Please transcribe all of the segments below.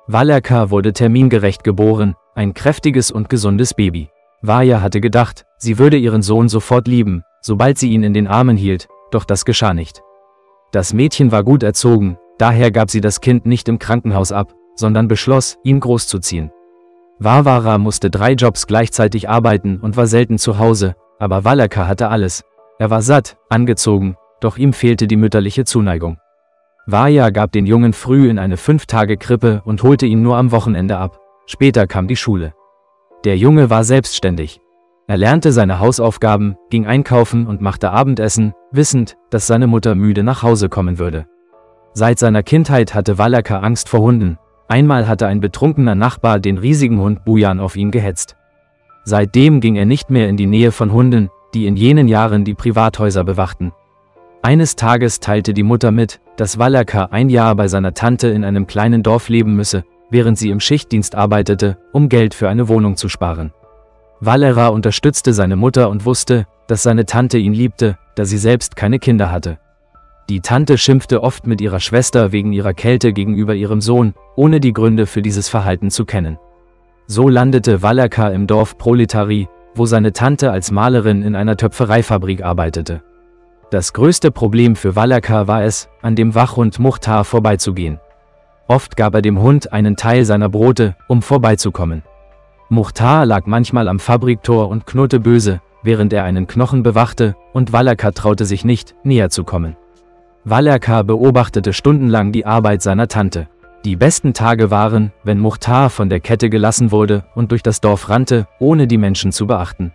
Walerka wurde termingerecht geboren, ein kräftiges und gesundes Baby. Varja hatte gedacht, sie würde ihren Sohn sofort lieben, sobald sie ihn in den Armen hielt, doch das geschah nicht. Das Mädchen war gut erzogen, daher gab sie das Kind nicht im Krankenhaus ab, sondern beschloss, ihn großzuziehen. Varvara musste 3 Jobs gleichzeitig arbeiten und war selten zu Hause, aber Walerka hatte alles. Er war satt, angezogen, doch ihm fehlte die mütterliche Zuneigung. Varja gab den Jungen früh in eine 5-Tage-Krippe und holte ihn nur am Wochenende ab. Später kam die Schule. Der Junge war selbstständig. Er lernte seine Hausaufgaben, ging einkaufen und machte Abendessen, wissend, dass seine Mutter müde nach Hause kommen würde. Seit seiner Kindheit hatte Walerka Angst vor Hunden. Einmal hatte ein betrunkener Nachbar den riesigen Hund Bujan auf ihn gehetzt. Seitdem ging er nicht mehr in die Nähe von Hunden, die in jenen Jahren die Privathäuser bewachten. Eines Tages teilte die Mutter mit, dass Walerka ein Jahr bei seiner Tante in einem kleinen Dorf leben müsse, während sie im Schichtdienst arbeitete, um Geld für eine Wohnung zu sparen. Valera unterstützte seine Mutter und wusste, dass seine Tante ihn liebte, da sie selbst keine Kinder hatte. Die Tante schimpfte oft mit ihrer Schwester wegen ihrer Kälte gegenüber ihrem Sohn, ohne die Gründe für dieses Verhalten zu kennen. So landete Walerka im Dorf Proletari, wo seine Tante als Malerin in einer Töpfereifabrik arbeitete. Das größte Problem für Walerka war es, an dem Wachhund Muchtar vorbeizugehen. Oft gab er dem Hund einen Teil seiner Brote, um vorbeizukommen. Muchtar lag manchmal am Fabriktor und knurrte böse, während er einen Knochen bewachte, und Walerka traute sich nicht, näher zu kommen. Walerka beobachtete stundenlang die Arbeit seiner Tante. Die besten Tage waren, wenn Muchtar von der Kette gelassen wurde und durch das Dorf rannte, ohne die Menschen zu beachten.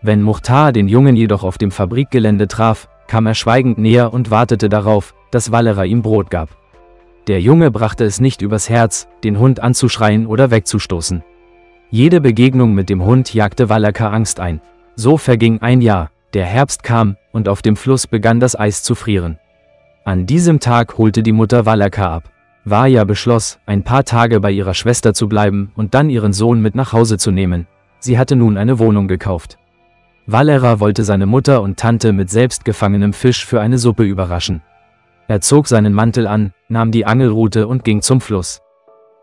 Wenn Muchtar den Jungen jedoch auf dem Fabrikgelände traf, kam er schweigend näher und wartete darauf, dass Valera ihm Brot gab. Der Junge brachte es nicht übers Herz, den Hund anzuschreien oder wegzustoßen. Jede Begegnung mit dem Hund jagte Walerka Angst ein. So verging ein Jahr, der Herbst kam, und auf dem Fluss begann das Eis zu frieren. An diesem Tag holte die Mutter Walerka ab. Varja beschloss, ein paar Tage bei ihrer Schwester zu bleiben und dann ihren Sohn mit nach Hause zu nehmen. Sie hatte nun eine Wohnung gekauft. Valera wollte seine Mutter und Tante mit selbstgefangenem Fisch für eine Suppe überraschen. Er zog seinen Mantel an, nahm die Angelrute und ging zum Fluss.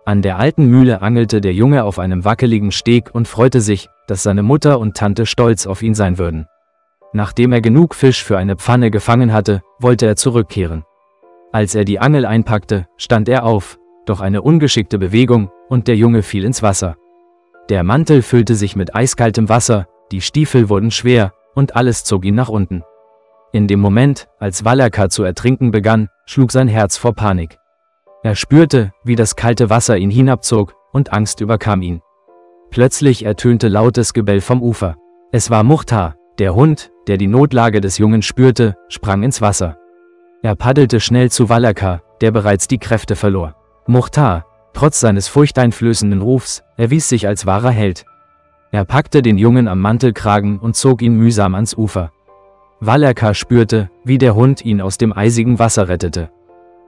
An der alten Mühle angelte der Junge auf einem wackeligen Steg und freute sich, dass seine Mutter und Tante stolz auf ihn sein würden. Nachdem er genug Fisch für eine Pfanne gefangen hatte, wollte er zurückkehren. Als er die Angel einpackte, stand er auf, doch eine ungeschickte Bewegung, und der Junge fiel ins Wasser. Der Mantel füllte sich mit eiskaltem Wasser, die Stiefel wurden schwer, und alles zog ihn nach unten. In dem Moment, als Walerka zu ertrinken begann, schlug sein Herz vor Panik. Er spürte, wie das kalte Wasser ihn hinabzog, und Angst überkam ihn. Plötzlich ertönte lautes Gebell vom Ufer. Es war Muchtar, der Hund, der die Notlage des Jungen spürte, sprang ins Wasser. Er paddelte schnell zu Walerka, der bereits die Kräfte verlor. Muchtar, trotz seines furchteinflößenden Rufs, erwies sich als wahrer Held. Er packte den Jungen am Mantelkragen und zog ihn mühsam ans Ufer. Walerka spürte, wie der Hund ihn aus dem eisigen Wasser rettete.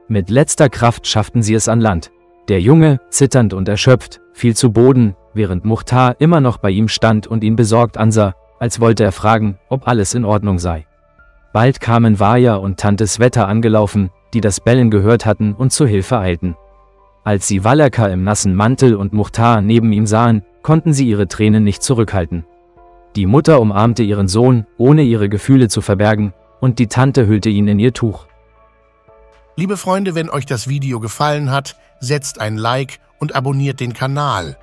Mit letzter Kraft schafften sie es an Land. Der Junge, zitternd und erschöpft, fiel zu Boden, während Muchtar immer noch bei ihm stand und ihn besorgt ansah, als wollte er fragen, ob alles in Ordnung sei. Bald kamen Varja und Tante Sveta angelaufen, die das Bellen gehört hatten und zur Hilfe eilten. Als sie Walerka im nassen Mantel und Muchtar neben ihm sahen, konnten sie ihre Tränen nicht zurückhalten. Die Mutter umarmte ihren Sohn, ohne ihre Gefühle zu verbergen, und die Tante hüllte ihn in ihr Tuch. Liebe Freunde, wenn euch das Video gefallen hat, setzt ein Like und abonniert den Kanal.